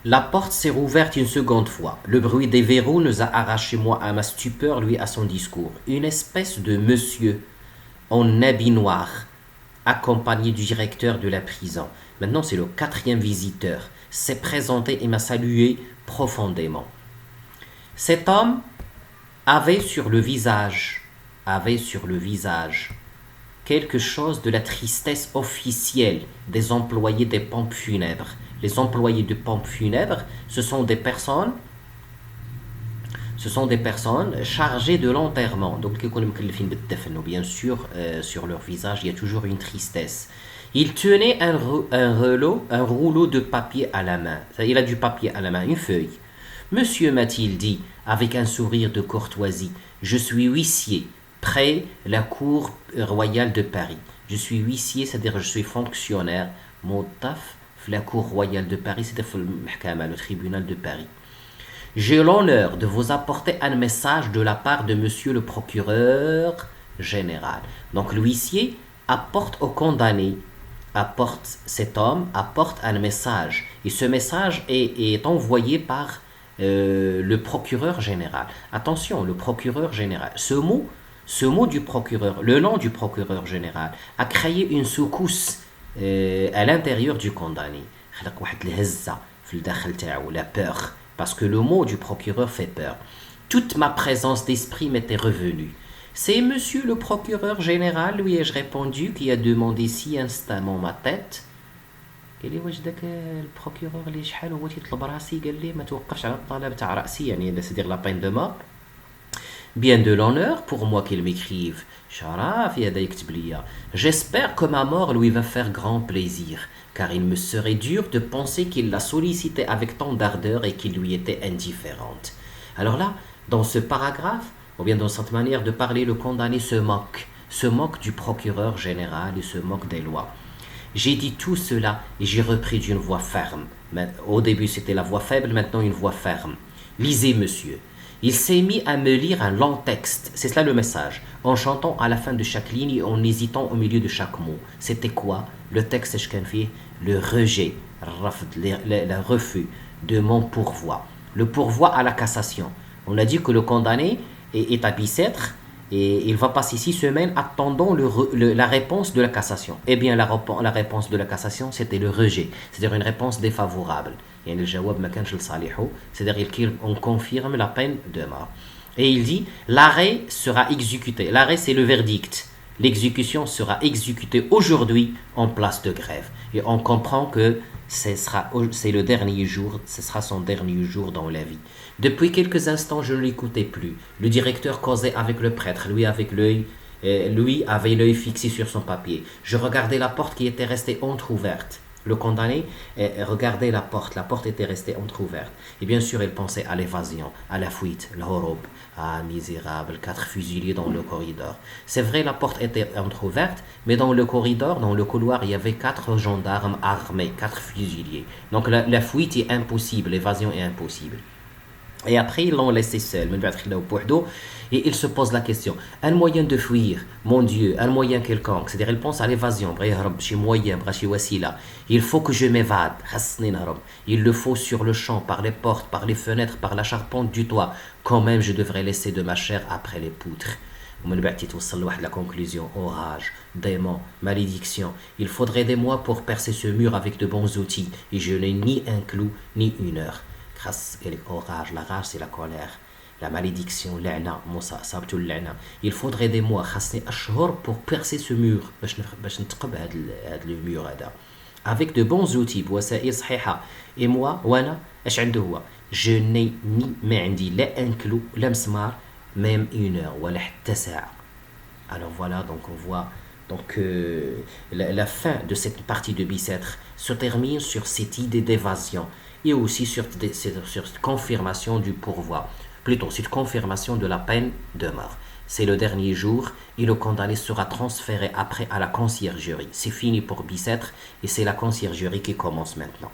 La porte s'est rouverte une seconde fois. Le bruit des verrous nous a arraché, moi à ma stupeur, lui à son discours. Une espèce de monsieur en habit noir, accompagné du directeur de la prison. Maintenant, c'est le quatrième visiteur. S'est présenté et m'a salué profondément. Cet homme avait sur le visage, avait sur le visage quelque chose de la tristesse officielle des employés des pompes funèbres. Les employés de pompes funèbres, ce sont des personnes chargées de l'enterrement. Donc, bien sûr, sur leur visage, il y a toujours une tristesse. Il tenait un rouleau de papier à la main. Il a du papier à la main, une feuille. Monsieur, m'a-t-il dit, avec un sourire de courtoisie, je suis huissier, près la cour royale de Paris. Je suis huissier, c'est-à-dire je suis fonctionnaire. Mon taf, la cour royale de Paris, c'était le tribunal de Paris. J'ai l'honneur de vous apporter un message de la part de monsieur le procureur général. Donc l'huissier apporte au condamné, apporte un message. Et ce message est envoyé par le procureur général. Attention, le procureur général. Ce mot du procureur, le nom du procureur général, a créé une secousse à l'intérieur du condamné. La peur. Parce que le mot du procureur fait peur. Toute ma présence d'esprit m'était revenue. C'est monsieur le procureur général, lui ai-je répondu, qui a demandé si instamment ma tête. قال لي واش داك البروكيورور اللي شحال هو تيطلب راسي قال لي ما توقفش على الطلب تاع راسي يعني c'est-à-dire la peine de mort. Bien de l'honneur pour moi qu'il m'écrive. Sharaf yada yaktib liya. J'espère que ma mort lui va faire grand plaisir, car il me serait dur de penser qu'il la sollicitait avec tant d'ardeur et qu'il lui était indifférente. Alors là, dans ce paragraphe, ou bien dans cette manière de parler, le condamné se moque du procureur général et se moque des lois. J'ai dit tout cela et j'ai repris d'une voix ferme. Au début c'était la voix faible, maintenant une voix ferme. Lisez, monsieur. Il s'est mis à me lire un long texte, c'est cela le message, en chantant à la fin de chaque ligne et en hésitant au milieu de chaque mot. C'était quoi? Le texte, le rejet, le refus de mon pourvoi. Le pourvoi à la cassation. On a dit que le condamné est à Bicêtre et il va passer 6 semaines attendant la réponse de la cassation. Eh bien, la réponse de la cassation, c'était le rejet, c'est-à-dire une réponse défavorable. C'est-à-dire qu'on confirme la peine de mort. Et il dit, l'arrêt sera exécuté. L'arrêt, c'est le verdict. L'exécution sera exécutée aujourd'hui en place de grève. Et on comprend que c'est le dernier jour, ce sera son dernier jour dans la vie. Depuis quelques instants, je ne l'écoutais plus. Le directeur causait avec le prêtre, lui avait l'œil fixé sur son papier. Je regardais la porte qui était restée entrouverte. Le condamné regardait la porte était restée entrouverte. Et bien sûr, il pensait à l'évasion, à la fuite, l'horob. Ah, misérable, 4 fusiliers dans le corridor. C'est vrai, la porte était entrouverte, mais dans le corridor, dans le couloir, il y avait 4 gendarmes armés, 4 fusiliers. Donc la fuite est impossible, l'évasion est impossible. Et après, ils l'ont laissé seul. Et il se pose la question, un moyen de fuir, mon Dieu, un moyen quelconque. C'est-à-dire, il pense à l'évasion. Il faut que je m'évade. Il le faut sur le champ, par les portes, par les fenêtres, par la charpente du toit. Quand même, je devrais laisser de ma chair après les poutres. La conclusion, orage, démon, malédiction. Il faudrait des mois pour percer ce mur avec de bons outils. Et je n'ai ni un clou, ni une heure. Orage, la rage c'est la colère, la malédiction, il faudrait des mois pour percer ce mur le mur avec de bons outils et moi je n'ai ni un clou même une heure. Alors voilà, donc on voit donc la fin de cette partie de Bicêtre se termine sur cette idée d'évasion et aussi sur cette confirmation du pourvoi, plutôt cette confirmation de la peine de mort. C'est le dernier jour et le condamné sera transféré après à la conciergerie. C'est fini pour Bicêtre et c'est la conciergerie qui commence maintenant.